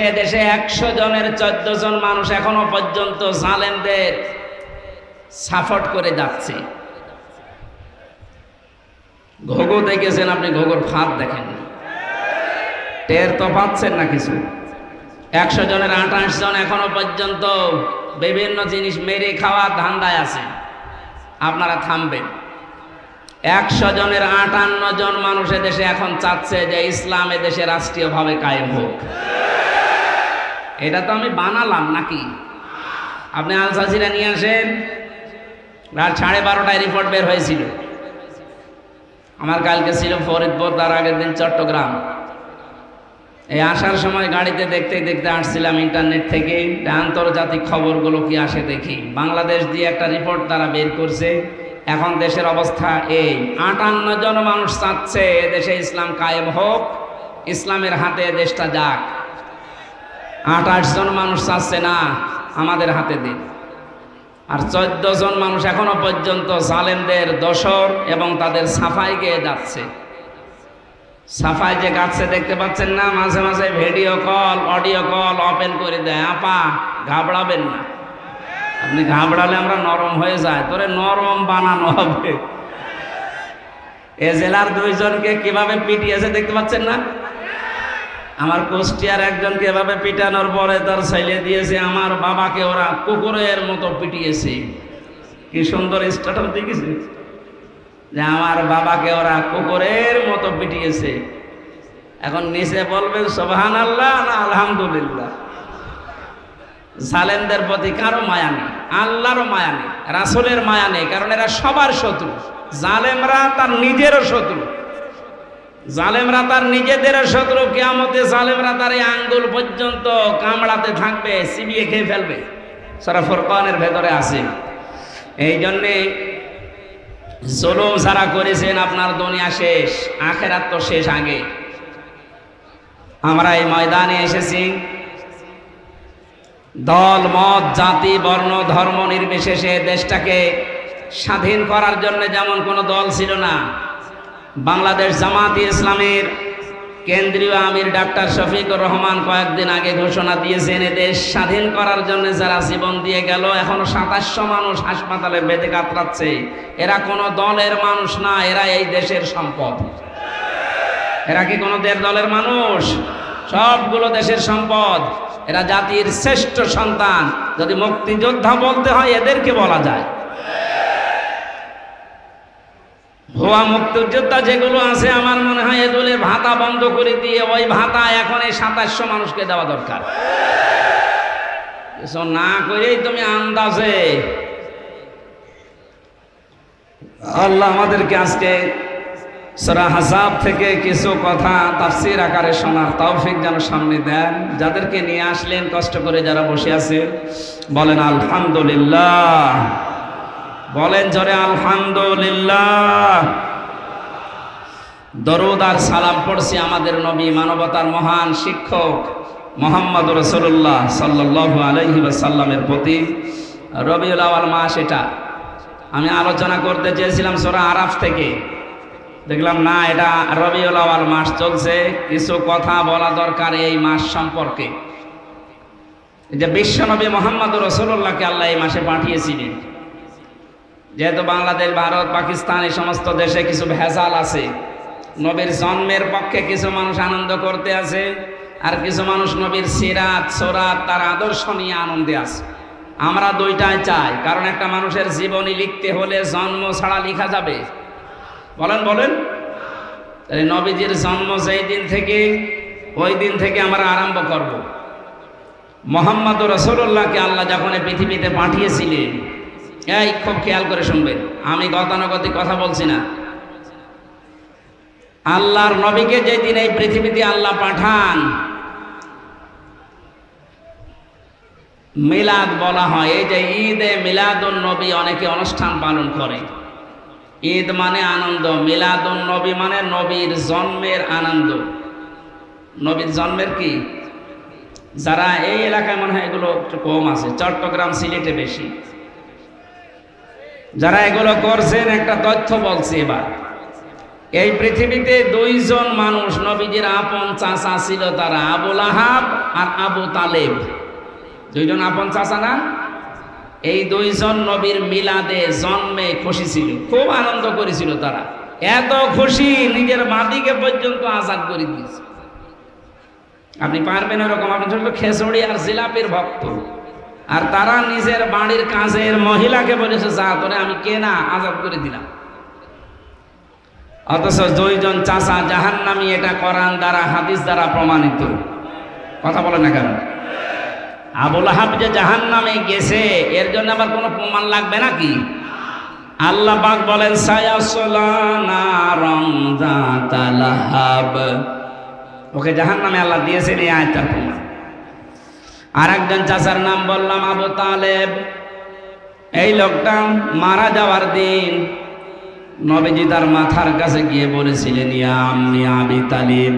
বাংলাদেশে দেশে 100 জনের 14 জন মানুষ এখনো পর্যন্ত জালেমদের সাপোর্ট করে যাচ্ছে। ঘোঘো দেখেছেন আপনি? ঘোঘোর ফাঁদ দেখেন, টের তো পাচ্ছেন না কিছু। 100 জনের 28 জন এখনো পর্যন্ত বিভিন্ন জিনিস মেরে খাওয়ার ধান্দায় আছে। আপনারা থামবেন। 100 জনের 58 জন মানুষ দেশে এখন চাচ্ছে যে ইসলাম দেশে রাষ্ট্রীয়ভাবে কায়েম হোক। এটা তো আমি বানালাম নাকি? আপনি আল জাজিরা নিয়ে আসেন, রাত 12:30টায় রিপোর্ট বের হয়েছিল। আমার কালকে ছিল ফরিদপুর, তার আগের দিন চট্টগ্রাম। এই আসার সময় গাড়িতে দেখতে দেখতে আসছিলাম ইন্টারনেট থেকে, আন্তর্জাতিক খবরগুলো কি আসে দেখি। বাংলাদেশ দিয়ে একটা রিপোর্ট তারা বের করছে। এখন দেশের অবস্থা এই, 58 জন মানুষ চাচ্ছে দেশে ইসলাম কায়েম হোক, ইসলামের হাতে দেশটা যাক। 28 জন মানুষ চাচ্ছে না আমাদের হাতে দিন। আর 14 জন মানুষ এখনো পর্যন্ত জালেমদের দোসর এবং তাদের সাফাই গেয়ে যাচ্ছে। সাফাই যে গাচ্ছে দেখতে পাচ্ছেন না, মাঝে মাঝে video call audio call open করে দেয়। আপা ঘাবড়াবেন না, আপনি ঘাবড়ালে আমরা নরম হয়ে যায়, তোরে নরম বানানো হবে। এ জেলার 2 জনকে কিভাবে পিটিয়েছে দেখতে পাচ্ছেন না? আমার কুষ্টিয়ার একজনকে এভাবে পিটানোর পরে তার ছেলে দিয়েছে, আমার বাবাকে ওরা কুকুরের মতো পিটিয়েছে। কি সুন্দর স্ট্যাটাস দেখেছে যে আমার বাবাকে ওরা কুকুরের মতো পিটিয়েছে। এখন নিচে বলবেন সুবহানাল্লাহ না আলহামদুলিল্লাহ। জালেমদের প্রতি কারো মায়া নেই, আল্লাহরও মায়া নেই, রাসূলের মায়া নেই, কারণ এরা সবার শত্রু। জালেমরা তার নিজেরও শত্রু, জালেমরা তার নিজেদেরও শত্রু। কিয়ামতে জালেমরা তার এই আঙ্গুল পর্যন্ত কামড়াতে থাকবে, চিবিয়ে খেয়ে ফেলবে। সূরা ফুরকানের ভেতরে আছে। এই জন্যে জুলুম যারা করেছেন, আপনার দুনিয়া শেষ, আখেরাত তো শেষ আগে। আমরা এই ময়দানে এসেছি দল মত জাতি বর্ণ ধর্ম নির্বিশেষে দেশটাকে স্বাধীন করার জন্য। যেমন কোনো দল ছিল না। বাংলাদেশ জামাতে ইসলামের কেন্দ্রীয় আমির ডাক্তার শফিকুর রহমান কয়েকদিন আগে ঘোষণা দিয়েছেন, দেশ স্বাধীন করার জন্য যারা জীবন দিয়ে গেল, এখনো 2700 মানুষ হাসপাতালে বেঁধে কাতরাচ্ছে। এরা কোনো দলের মানুষ না, এরা এই দেশের সম্পদ। এরা কি কোনো দলের মানুষ? সবগুলো দেশের সম্পদ। এরা জাতির শ্রেষ্ঠ সন্তান। যদি মুক্তিযোদ্ধা বলতে হয় এদেরকে বলা যায়। ভুয়া মুক্তিযোদ্ধা যেগুলো আছে, আমার মনে হয় এগুলোর ভাতা বন্ধ করে দিয়ে ওই ভাতা এখন এই 2700 মানুষকে দেওয়া দরকার। কিছু না করেই তুমি আন্দাজে। আল্লাহ আমাদেরকে আজকে সূরা আহজাব থেকে কিছু কথা তাফসীর আকারে শোনার তৌফিক যেন সামনে দেন। যাদেরকে নিয়ে আসলেন কষ্ট করে, যারা বসে আছে বলেন আলহামদুলিল্লাহ, বলেন জোরে আলহামদুলিল্লাহ। দরুদ আর সালাম পড়ছি আমাদের নবী, মানবতার মহান শিক্ষক মুহাম্মদ রাসূলুল্লাহ সাল্লাল্লাহু আলাইহি ওয়াসাল্লামের প্রতি। রবিউল আউয়াল মাস, এটা আমি আলোচনা করতে চেয়েছিলাম সূরা আরাফ থেকে, দেখলাম না, এটা রবিউল আউয়াল মাস চলছে। কিছু কথা বলা দরকার এই মাস সম্পর্কে। যে বিশ্বনবী মুহাম্মদ রাসূলুল্লাহকে আল্লাহ এই মাসে পাঠিয়েছিলেন। যেহেতু বাংলাদেশ, ভারত, পাকিস্তান এই সমস্ত দেশে কিছু ভেজাল আছে। নবীর জন্মের পক্ষে কিছু মানুষ আনন্দ করতে আছে, আর কিছু মানুষ নবীর সিরাত সুরাত তার আদর্শ নিয়ে আনন্দে আছে। আমরা দুইটাই চাই, কারণ একটা মানুষের জীবনী লিখতে হলে জন্ম ছাড়া লেখা যাবে? বলেন বলেন। নবীজির জন্ম যেই দিন থেকে, ওই দিন থেকে আমরা আরম্ভ করব। মুহাম্মদ রাসূলুল্লাহকে আল্লাহ যখন পৃথিবীতে পাঠিয়েছিলেন, এই খুব খেয়াল করে শুনবেন, আমি গতানুগতিক কথা বলছি না। আল্লাহর নবীকে যেদিন এই পৃথিবীতে আল্লাহ পাঠান, মিলাদ বলা হয়। এই যে ঈদে মিলাদুন নবী অনেকে অনুষ্ঠান পালন করে। ঈদ মানে আনন্দ, মিলাদুন নবী মানে নবীর জন্মের আনন্দ। নবীর জন্মের কি, যারা এই এলাকায় মনে হয় এগুলো একটু কম আছে, চট্টগ্রাম সিলেটে বেশি। যারা এগুলো করছেন একটা তথ্য বলছি এবার, এই পৃথিবীতে দুইজন মানুষ নবীজির আপন চাচা ছিল, তারা আবু লাহাব আর আবু তালেব। দুইজন আপন চাচা না? এই দুইজন নবীর মিলাদে জন্মে খুশি ছিল, খুব আনন্দ করেছিল তারা। এত খুশি নিজের মাদিকে পর্যন্ত আজাদ করে দিয়েছে। আপনি পারবেন এরকম? আপনি ছোট খেসড়ি আর জিলাপির ভক্ত, আর তারা নিজের বাড়ির কাজের মহিলাকে বলেছে যা তোরে আমি কেনা আজাদ করে দিলাম। অথচ দুইজন চাচা জাহান্নামী, এটা কোরআন দ্বারা হাদিস দ্বারা প্রমাণিত। কথা বলে না কেন? আবু লাহাব যে জাহান্নামে গেছে এর জন্য আবার কোনো প্রমাণ লাগবে নাকি? আল্লাহ পাক বলেন সায়াসলা নারান যাতা লাহাব, ওকে জাহান্নামে আল্লাহ দিয়েছেন এই আয়াতের প্রমাণ। আর একজন চাচার নাম বললাম আবু তালেব। এই লোকটা মারা যাওয়ার দিন নবীজি তার মাথার কাছে গিয়ে বলেছিলেন ইয়া আম্মি আবি তালিব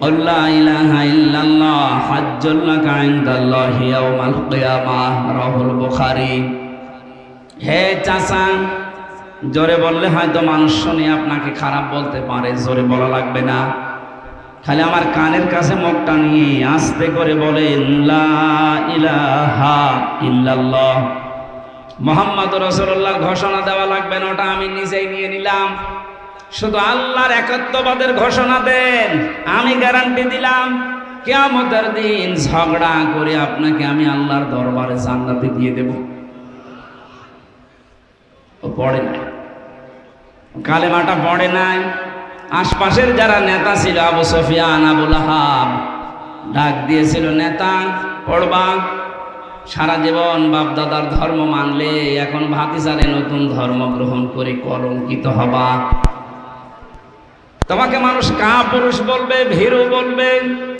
আল্লা ইলাহা ইল্লাল্লাহ হাজ্জুল লাকা ইনদাল্লাহি ইয়াউমাল কিয়ামাহ, রাহুল বুখারী। হে চাচা, জোরে বললে হয়তো মানুষ শুনে আপনাকে খারাপ বলতে পারে, জোরে বলা লাগবে না। খালি আমার কানের কাছে মুখটা নিয়ে আস্তে করে বলেন লা ইলাহা ইল্লাল্লাহ, মুহাম্মদ রাসূলুল্লাহর ঘোষণা দেওয়া লাগবে না, ওটা আমি নিজেই নিয়ে নিলাম। শুধু আল্লাহর একাত্মবাদের ঘোষণা দেন, আমি গ্যারান্টি দিলাম কিয়ামতের দিন ঝগড়া করে আপনাকে আমি আল্লাহর দরবারে জান্নাতে দিয়ে দেব। ও পড়ে নাই, কালেমাটা পড়ে নাই। আশপাশের যারা নেতা ছিল, আবু সুফিয়ান, আবু লাহাব, ডাক দিয়েছিল নেতা পড়বা, সারা জীবন বাপ দাদার ধর্ম মানলে এখন ভাতিজারে নতুন ধর্ম গ্রহণ করে কলঙ্কিত হবা। তোমাকে মানুষ কাপুরুষ বলবে, ভীরু বলবে,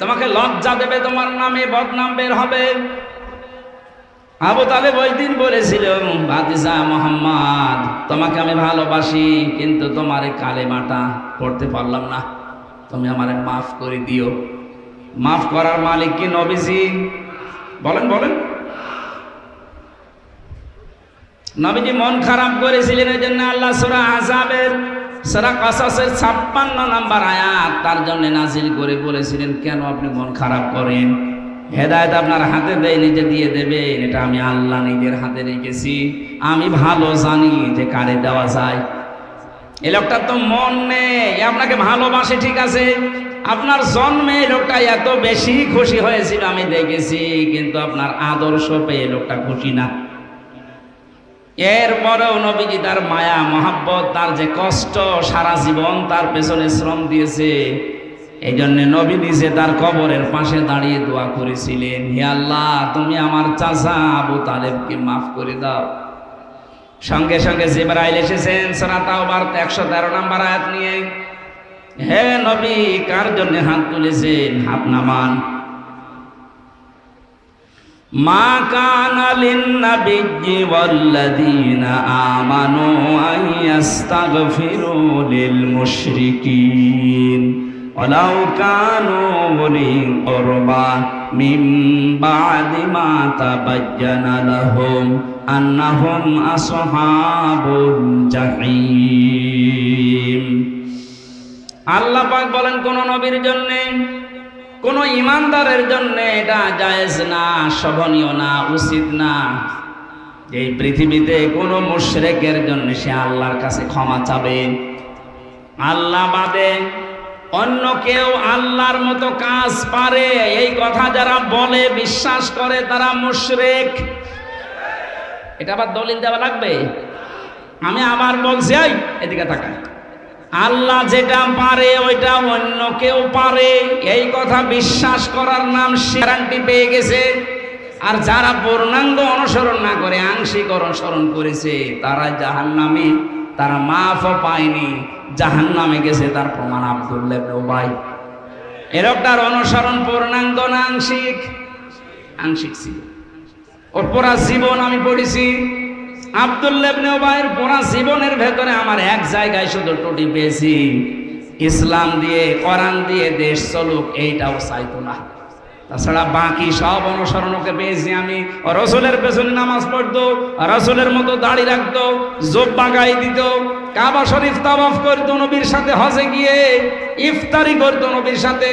তোমাকে লজ্জা দেবে, তোমার নামে বদনাম বের হবে। আবু তালেব ওই দিন বলেছিল ভাতিজা মুহাম্মদ, তোমাকে আমি ভালোবাসি, কিন্তু তোমার এই কালেমাটা পড়তে পারলাম না, তুমি আমারে মাফ করে দিও। মাফ করার মালিক কি নবীজি? বলেন বলেন। নবীজি মন খারাপ করেছিলেন, এই জন্য আল্লাহ সূরা আযাবের সূরা কাসাসের 56 নম্বর আয়াত তার জন্য নাজিল করে বলেছিলেন কেন আপনি মন খারাপ করেন? হেদায়েত আপনার হাতে দেয়, নিজে দিয়ে দেবেন, এটা আমি আল্লাহ নিজের হাতে রেখেছি। আমি ভালো জানি যে কারে দেওয়া যায়। এই লোকটার তো মন নেই, আপনাকে ভালোবাসে ঠিক আছে, আপনার জন্মে লোকটা এত বেশি খুশি হয়েছিল আমি দেখেছি, কিন্তু আপনার আদর্শ পেয়ে লোকটা খুশি না। এরপরেও নবীজি তার মায়া মহাব্বত, তার যে কষ্ট, সারা জীবন তার পেছনে শ্রম দিয়েছে, এই জন্য নবী নিজে তার কবরের পাশে দাঁড়িয়ে দোয়া করেছিলেন, হে আল্লাহ তুমি আমার চাচা আবু তালেবকে মাফ করে দাও। সঙ্গে সঙ্গে জিবরাইল এসেছেন সূরা তাওবার 113 নম্বর আয়াত নিয়ে। হে নবী, কার জন্য হাত তুলেছেন? হাত নামান। মা কানা লিন-নাবিয়্যি ওয়াল্লাযীনা আমানু আইয়াস্তাগফিরু লিল মুশরিকিন ওয়ালাউ কানু উলি কুরবা মিন বা'দি মা তাবায়্যানা লাহুম আন্নাহুম আসহাবুল জাহিম। আল্লাহ পাক বলেন কোন নবীর জন্য, কোন ইমানদারের জন্য এটা জায়েজ না, শোভনীয় না, উচিত না এই পৃথিবীতে কোন মুশরিকের জন্য সে আল্লাহর কাছে ক্ষমা চাবে। আল্লাহ বাদে অন্য কেউ আল্লাহর মতো কাজ পারে, এই কথা যারা বলে বিশ্বাস করে তারা মুশরিক। এটা আবার দলিল দেওয়া লাগবে? আমি আবার বলছি, এদিকে তাকান, আল্লাহ যেটা পারে ওইটা অন্য কেউ পারে, এই কথা বিশ্বাস করার নাম গ্যারান্টি পেয়ে গেছে। আর যারা পূর্ণাঙ্গ অনুসরণ না করে আংশিক অনুসরণ করেছে তারা জাহান্নামী, তারা মাফও পায়নি, জাহান্নামে গেছে। তার প্রমাণ আব্দুল্লাহ ইবনে উবাই। এ লোকটার অনুসরণ পূর্ণাঙ্গ না আংশিক? আংশিক ছিল। ওর পুরা জীবন আমি পড়েছি। আব্দুল্লাহ ইবনে উবাইয়ের পুরা জীবনের ভেতরে আমার এক জায়গায় শুধু ত্রুটি পেয়েছি, ইসলাম দিয়ে কোরআন দিয়ে দেশ চলুক এইটাও চাইতো না। তাছাড়া বাকি সব অনুসরণ ওকে পেয়েছি আমি। রসুলের পেছনে নামাজ পড়তো, রসুলের মতো দাড়ি রাখতো, জোব্বা গায়ে দিত, কাবা শরীফ তাওয়াফ করতো নবীর সাথে, হজে গিয়ে ইফতারি করতো নবীর সাথে।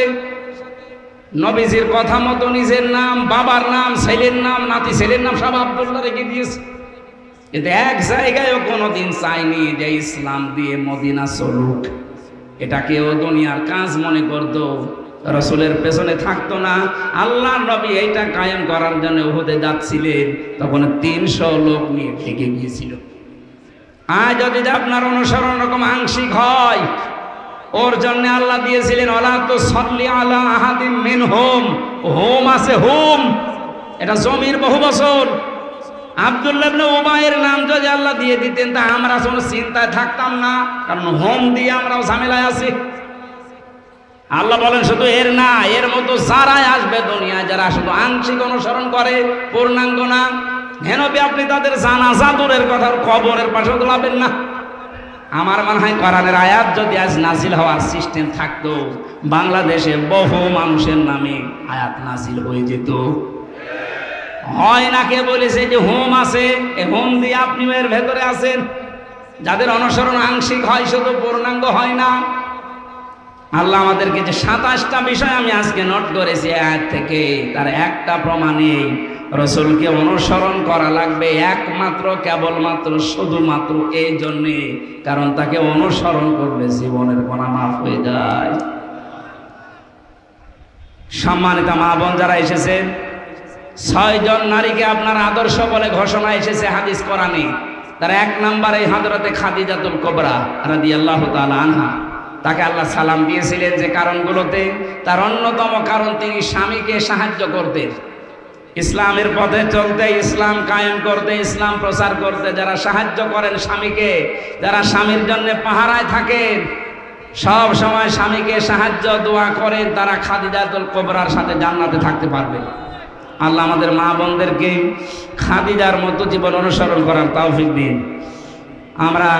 নবীজির কথা মতো নিজের নাম, বাবার নাম, ছেলের নাম, নাতি ছেলের নাম সব আব্দুল্লাহ রেখে দিয়েছে। কিন্তু এক জায়গায়ও কোনোদিন চাইনি যে ইসলাম দিয়ে মদিনা চলুক। এটা কেউ দুনিয়ার কাজ মনে করতো, রসুলের পেছনে থাকতো না। আল্লাহ নবী এইটা কায়েম করার জন্য উহুদে যাচ্ছিলেন, তখন 300 লোক নিয়ে থেকে গিয়েছিল। আজ যদি আপনার অনুসরণ রকম আংশিক হয়, ওর জন্য আল্লাহ দিয়েছিলেন ওয়ালা তুসাল্লি আলা আহাদিম মিনহুম, হোম আছে হোম, এটা জমির বহু বছর। আব্দুল্লাহ ইবনে উবাইয়ের নাম যদি আল্লাহ দিয়ে দিতেন তা আমরা কোনো চিন্তায় থাকতাম না, কারণ হোম দিয়ে আমরাও ঝামেলায় আছি। আল্লাহ বলেন শুধু এর না, এর মতো যারাই আসবে দুনিয়ায়, যারা শুধু আংশিক অনুসরণ করে, পূর্ণাঙ্গ না, হেনবি আপনি তাদের জানাজা দূরের কথা কবরের পাশে তোলাবেন না। আমার মনে হয় কোরআনের আয়াত যদি আজ নাজিল হওয়ার সিস্টেম থাকতো, বাংলাদেশে বহু মানুষের নামে আয়াত নাজিল হয়ে যেত। হয় না, কে বলেছে যে হোম আছে, এই হোম দিয়ে আপনি এর ভেতরে আছেন। যাদের অনুসরণ আংশিক হয়, শুধু পূর্ণাঙ্গ হয় না। আল্লাহ আমাদেরকে যে 27টা বিষয় আমি আজকে নোট করেছি আয়াত থেকে, তার একটা প্রমাণে রসুলকে অনুসরণ করা লাগবে একমাত্র, কেবলমাত্র, শুধুমাত্র এই জন্যে, কারণ তাকে অনুসরণ করলে জীবনের গোনাহ মাফ হয়ে যায়। সম্মানিত মা বোন যারা এসেছেন, 6 জন নারীকে আপনার আদর্শ বলে ঘোষণা এসেছে হাদিস কোরআনে। তার 1 নম্বরে হযরতে খাদিজাতুল কুবরা রাদিয়াল্লাহু তাআলা আনহা। তাকে আল্লাহ সালাম দিয়েছিলেন যে কারণগুলোতে, তার অন্যতম কারণ তিনি স্বামীকে সাহায্য করতেন। ইসলামের পথে চলতে, ইসলাম কায়েম করতে, ইসলাম প্রচার করতে যারা সাহায্য করেন স্বামীকে, যারা স্বামীর জন্য পাহারায় থাকেন, সব সময় স্বামীকে সাহায্য দোয়া করেন, তারা খাদিজাতুল কুবরার সাথে জান্নাতে থাকতে পারবে। আল্লাহ আমাদের মা বোনদেরকে খাদিজার মতো জীবন অনুসরণ করার তৌফিক দিন। আমরা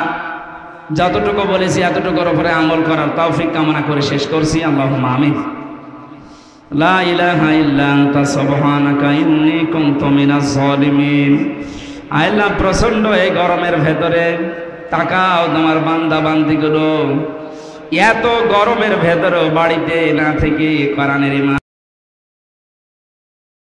যতটুকু বলেছি এতটুকুর উপরে আমল করার তৌফিক কামনা করে শেষ করছি। আল্লাহুম্মা আমিন। লা ইলাহা ইল্লা আনতা সুবহানাকা ইন্নী কুনতু মিনাজ জালিমিন। আল্লাহ, প্রচন্ড এই গরমের ভেতরে তাকাও তোমার বান্দা বান্দিগুলো, এত গরমের ভেতরেও বাড়িতে না থেকে কোরআনের